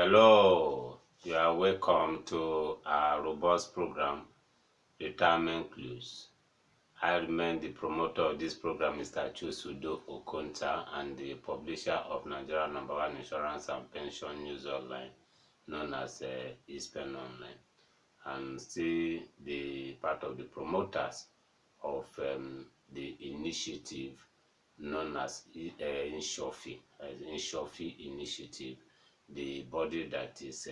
Hello, you are welcome to our robust program, Retirement Clues. I remain the promoter of this program, Mr. Chusudo Okonta, and the publisher of Nigeria #1 Insurance and Pension News Online, known as Eastern Online, and still the part of the promoters of the initiative known as Inshofi Initiative, the body that is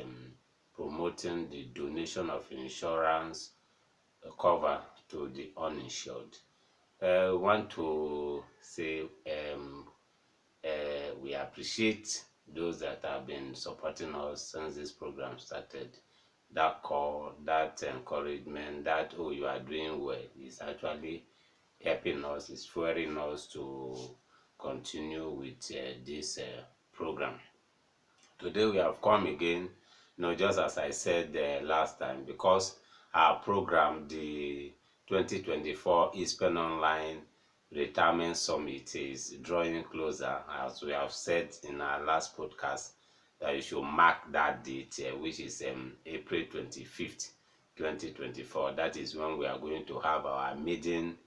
promoting the donation of insurance cover to the uninsured. I want to say we appreciate those that have been supporting us since this program started. That call, that encouragement, that oh, you are doing well is actually helping us, is fueling us to continue with this program. Today we have come again, just as I said last time, because our program, the 2024 Eastern Online Retirement Summit, is drawing closer. As we have said in our last podcast, that you should mark that date, which is April 25th, 2024. That is when we are going to have our maiden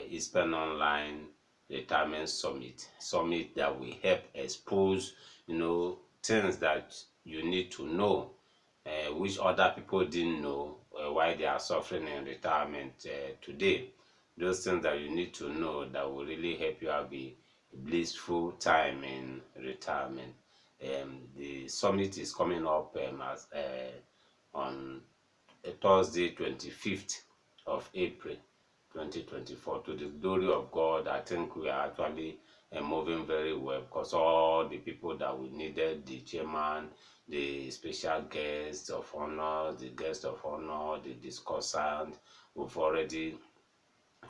Eastern Online Retirement Summit that will help expose, things that you need to know, which other people didn't know, why they are suffering in retirement today. Those things that you need to know that will really help you have a blissful time in retirement. The summit is coming up on Thursday, 25th of April 2024. To the glory of God, I think we are actually moving very well, because all the people that we needed, the chairman, the special guests of honor, the guest of honor, the discussant, we've already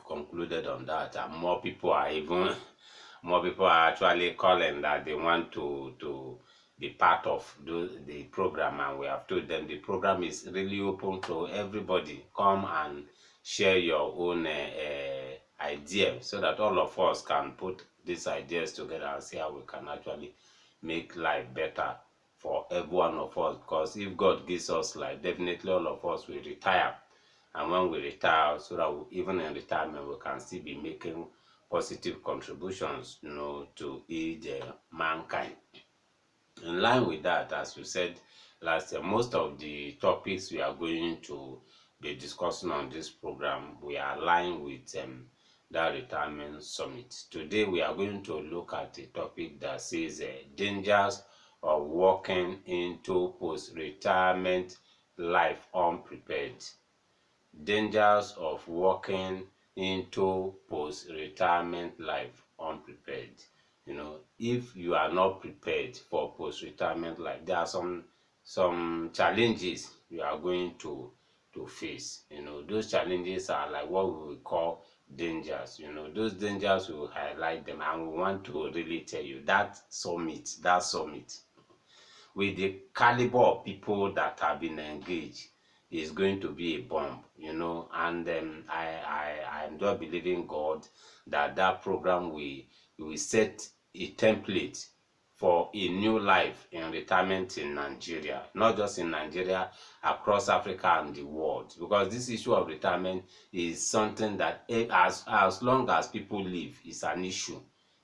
concluded on that, and more people are actually calling that they want to be part of the program, and we have told them the program is really open to everybody. Come and share your own idea, so that all of us can put these ideas together and see how we can actually make life better for every one of us. Because if God gives us life, definitely all of us will retire, and when we retire, so that even in retirement we can still be making positive contributions, to aid mankind. In line with that, as we said last year, most of the topics we are going to be discussing on this program, we are aligned with that retirement summit. Today we are going to look at a topic that says dangers of walking into post-retirement life unprepared. Dangers of walking into post-retirement life unprepared. If you are not prepared for post-retirement life, there are some challenges you are going to face. Those challenges are like what we will call dangers. Those dangers, we will highlight them, and we want to really tell you that summit, with the caliber of people that have been engaged, is going to be a bomb, and I am just believing God that program will set a template for a new life in retirement in Nigeria, not just in Nigeria, across Africa and the world. Because this issue of retirement is something that, as long as people live, is an issue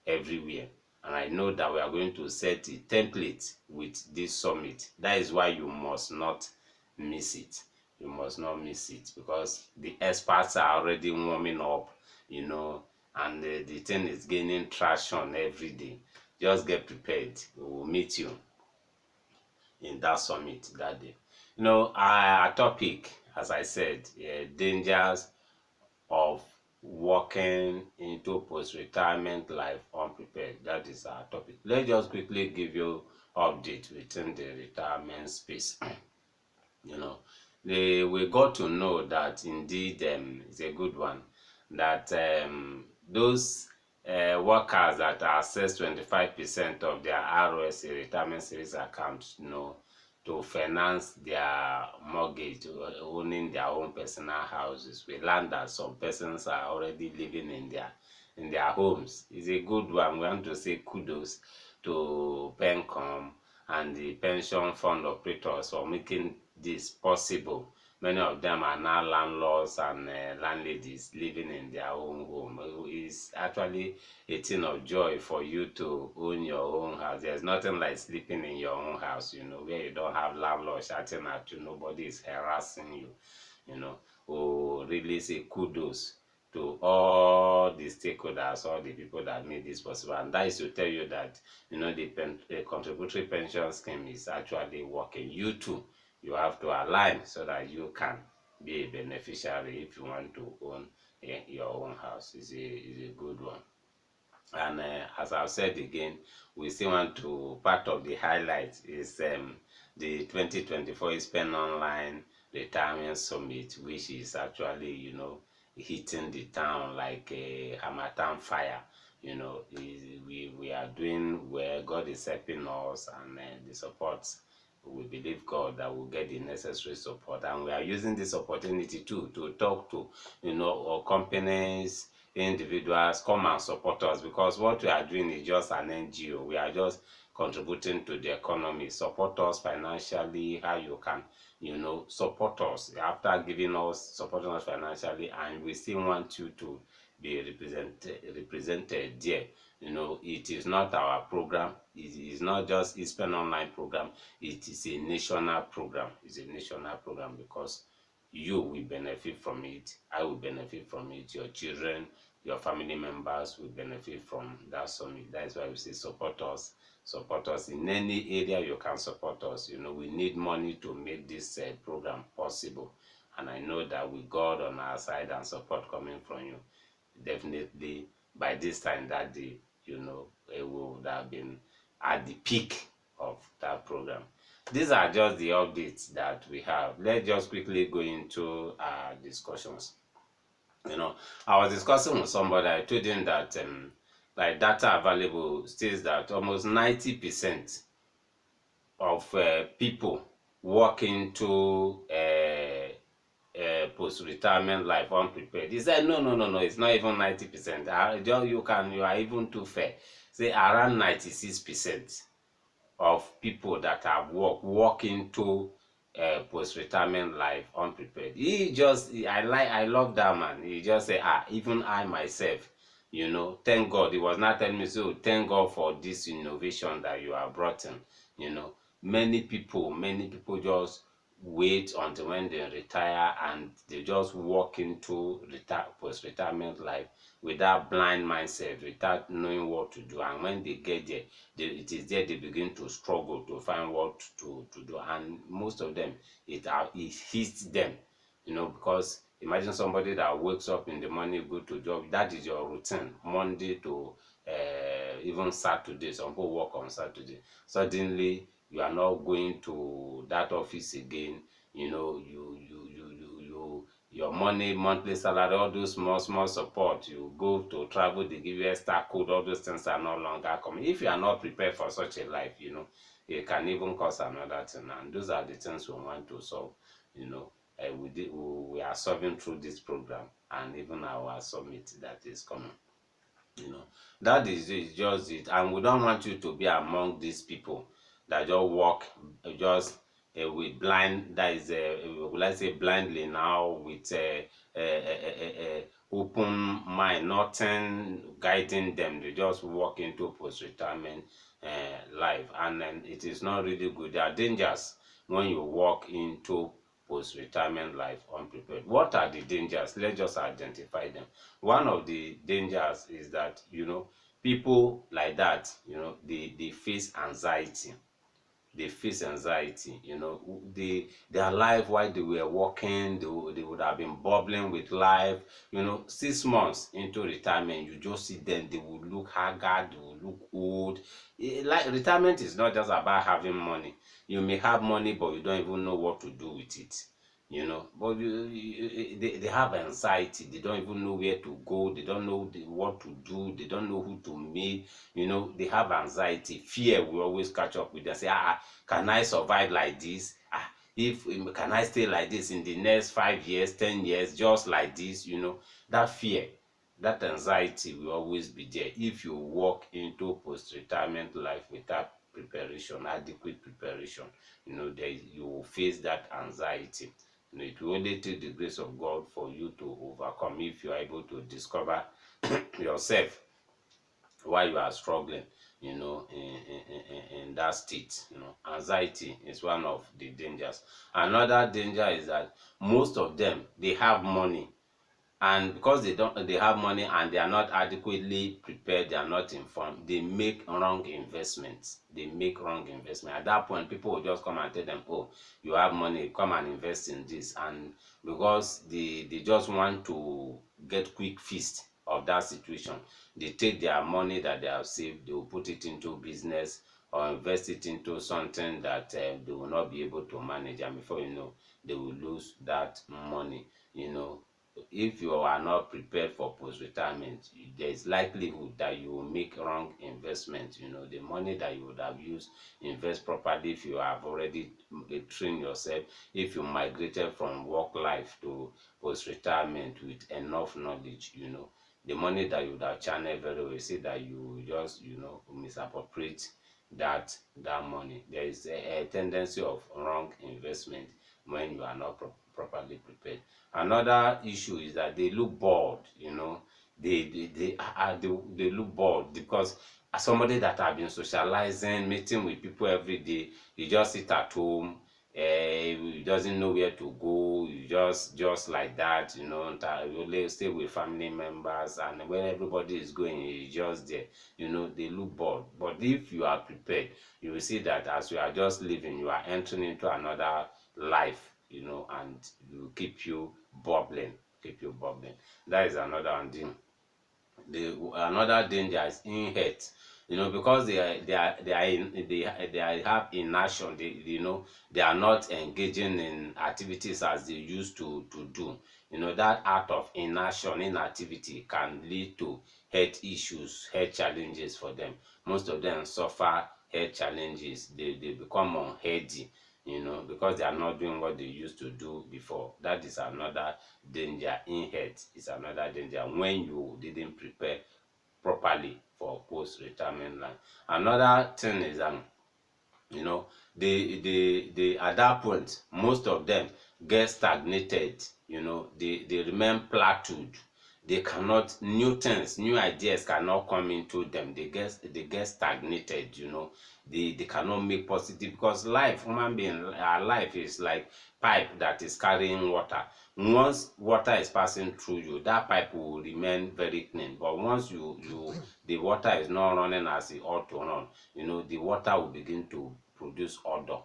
everywhere. And I know that we are going to set a template with this summit. That is why you must not miss it. You must not miss it, because the experts are already warming up, and the thing is gaining traction every day. Just get prepared. We will meet you in that summit that day. Our topic, as I said, dangers of walking into post-retirement life unprepared. That is our topic. Let's just quickly give you update within the retirement space. We got to know that indeed it's a good one, that those workers that access 25% of their ROS retirement savings account, to finance their mortgage, owning their own personal houses. We learned that some persons are already living in their homes. It's a good one. We want to say kudos to Pencom and the pension fund operators for making this possible. Many of them are now landlords and landladies living in their own home. It's actually a thing of joy for you to own your own house. There's nothing like sleeping in your own house, where you don't have landlord shouting at you, nobody is harassing you, you know. Oh, really say kudos to all the stakeholders, all the people that made this possible. And that is to tell you that, the contributory pension scheme is actually working. You too, you have to align so that you can be a beneficiary if you want to own your own house. Is a good one. And as I've said again, we still want to, part of the highlight is the 2024 Spend Online Retirement Summit, which is actually, hitting the town like a Hamatan fire. We are doing well. God is helping us, and the support. We believe God that we'll get the necessary support, and we are using this opportunity too to talk to, our companies, individuals, come and support us, because what we are doing is just an NGO. We are just contributing to the economy. Support us financially, how you can, support us after supporting us financially, and we still want you to be represented there. It is not our program. It is not just a Spend Online program. It is a national program. It's a national program because you will benefit from it. I will benefit from it. Your children, your family members will benefit from that summit. That is why we say support us. Support us in any area you can support us. We need money to make this program possible. And I know that with God on our side and support coming from you, definitely by this time that day, it would have been at the peak of that program. These are just the updates that we have. Let's just quickly go into our discussions. I was discussing with somebody. I told him that like data available states that almost 90% of people walk into post-retirement life unprepared. He said, no, it's not even 90%. You are even too fair. Say around 96% of people that have walk into post-retirement life unprepared. I love that man. He just say, even I myself, thank God. He was not telling me, so thank God for this innovation that you have brought in. Many people just wait until when they retire, and they just walk into post-retirement life with that blind mindset, without knowing what to do. And when they get there, it is there they begin to struggle to find what to do. And most of them, it hits them, because imagine somebody that wakes up in the morning, go to job. That is your routine, Monday to even Saturday. Some people work on Saturday. Suddenly, you are not going to that office again. Your money, monthly salary, all those small support, you go to travel, they give you extra code, all those things are no longer coming. If you are not prepared for such a life, it can even cause another thing. And those are the things we want to solve. We are solving through this program, and even our summit that is coming. That is just it. And we don't want you to be among these people that just walk just with blind, that is will I say blindly now, with open mind, nothing guiding them. They just walk into post-retirement life, and then it is not really good. There are dangers when you walk into post-retirement life unprepared. What are the dangers? Let's just identify them. One of the dangers is that, people like that, they face anxiety. They face anxiety. Their life while they were working, they would have been bubbling with life. 6 months into retirement, you just see them, they would look haggard, they would look old. Like, retirement is not just about having money. You may have money, but you don't even know what to do with it. But they have anxiety. They don't even know where to go. They don't know what to do. They don't know who to meet. They have anxiety. Fear will always catch up with them. Say, can I survive like this? If can I stay like this in the next 5 years, 10 years, just like this? That fear, that anxiety will always be there if you walk into post-retirement life without preparation, adequate preparation, you will face that anxiety. It will only take the grace of God for you to overcome if you are able to discover yourself while you are struggling, in that state. Anxiety is one of the dangers. Another danger is that most of them, they have money, and because they have money and they are not adequately prepared, they are not informed, they make wrong investments. At that point, people will just come and tell them, oh, you have money, come and invest in this. And because they just want to get quick feast of that situation, they take their money that they have saved, they will put it into business or invest it into something that they will not be able to manage, and before you know, they will lose that money. you know if you are not prepared for post-retirement, there is likelihood that you will make wrong investment. The money that you would have used, invest properly if you have already trained yourself, if you migrated from work life to post-retirement with enough knowledge. The money that you would have channeled very well, see that you just, misappropriate that money. There is a tendency of wrong investment when you are not properly prepared. Another issue is that they look bored. They look bored because as somebody that have been socializing, meeting with people every day, you just sit at home. You doesn't know where to go. You just like that. You only stay with family members, and when everybody is going, you just there. They look bored. But if you are prepared, you will see that as you are just living, you are entering into another life, and you keep you bubbling. That is another one thing. Another danger is in health. Because they have inaction. They are not engaging in activities as they used to do. That act of inactivity can lead to health challenges for them. Most of them suffer health challenges. They become unhealthy, because they are not doing what they used to do before. That is another danger. In health is another danger when you didn't prepare properly for post-retirement life. Another thing is they at that point, most of them get stagnated. They remain plateaued. They cannot, new ideas cannot come into them. They get stagnated. They cannot make positive, because life, human being, our life is like pipe that is carrying water. Once water is passing through you, that pipe will remain very clean. But once the water is not running as it ought to run, the water will begin to produce odor.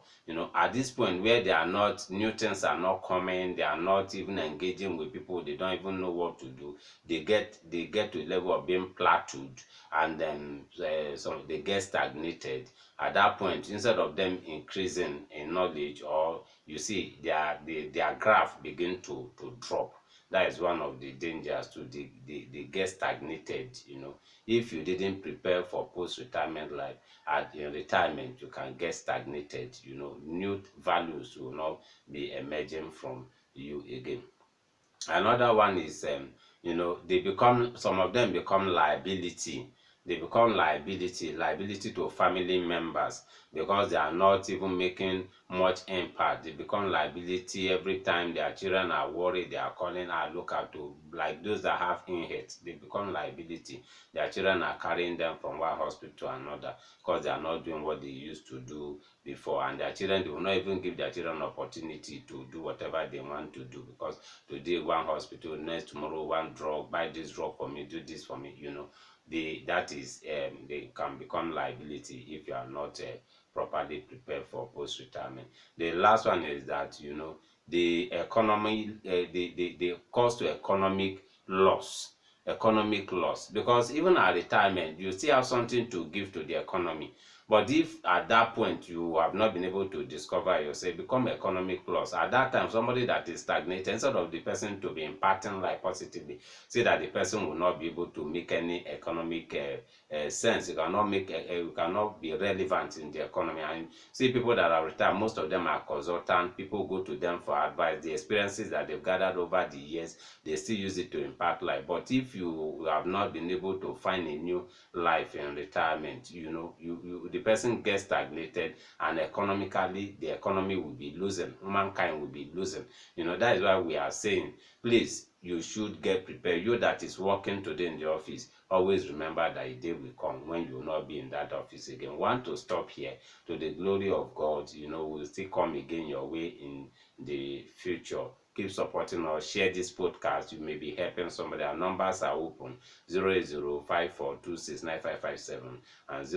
At this point where they are not, nutrients are not coming, they are not even engaging with people, they don't even know what to do. They get to a level of being plateaued, and then so they get stagnated. At that point, instead of them increasing in knowledge, or you see their graph begin to drop. That is one of the dangers too. They get stagnated. If you didn't prepare for post-retirement life, in retirement you can get stagnated. New values will not be emerging from you again. Another one is some of them become liability. They become liability to family members, because they are not even making much impact. They become liability. Every time their children are worried, they are calling, look out to, like those that have inherit, they become liability. Their children are carrying them from one hospital to another, because they are not doing what they used to do before. And their children, they will not even give their children opportunity to do whatever they want to do, because today one hospital, next tomorrow one drug, buy this drug for me, do this for me. They can become liability if you are not properly prepared for post-retirement. The last one is that the economy, the cost to economic loss, because even at retirement you still have something to give to the economy. But if at that point you have not been able to discover yourself, become economic loss. At that time, somebody that is stagnated, instead of the person to be impacting life positively, see that the person will not be able to make any economic sense. You cannot be relevant in the economy. And see people that are retired, most of them are consultants. People go to them for advice. The experiences that they've gathered over the years, they still use it to impact life. But if you have not been able to find a new life in retirement, the the person gets stagnated, and economically the economy will be losing, humankind will be losing. That is why we are saying, please, you should get prepared. You that is working today in the office, always remember that a day will come when you will not be in that office again. We want to stop here. To the glory of God, we'll still come again your way in the future. Keep supporting us. Share this podcast. You may be helping somebody. Our numbers are open: 08054269557 and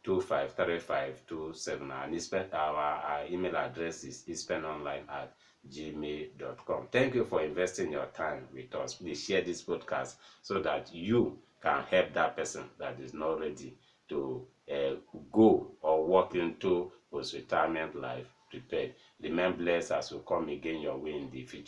07033253527. Our email address is ispenonline@gmail.com. Thank you for investing your time with us. Please share this podcast so that you can help that person that is not ready to go or walk into post-retirement life prepared. Remain blessed as we come again your way in the future.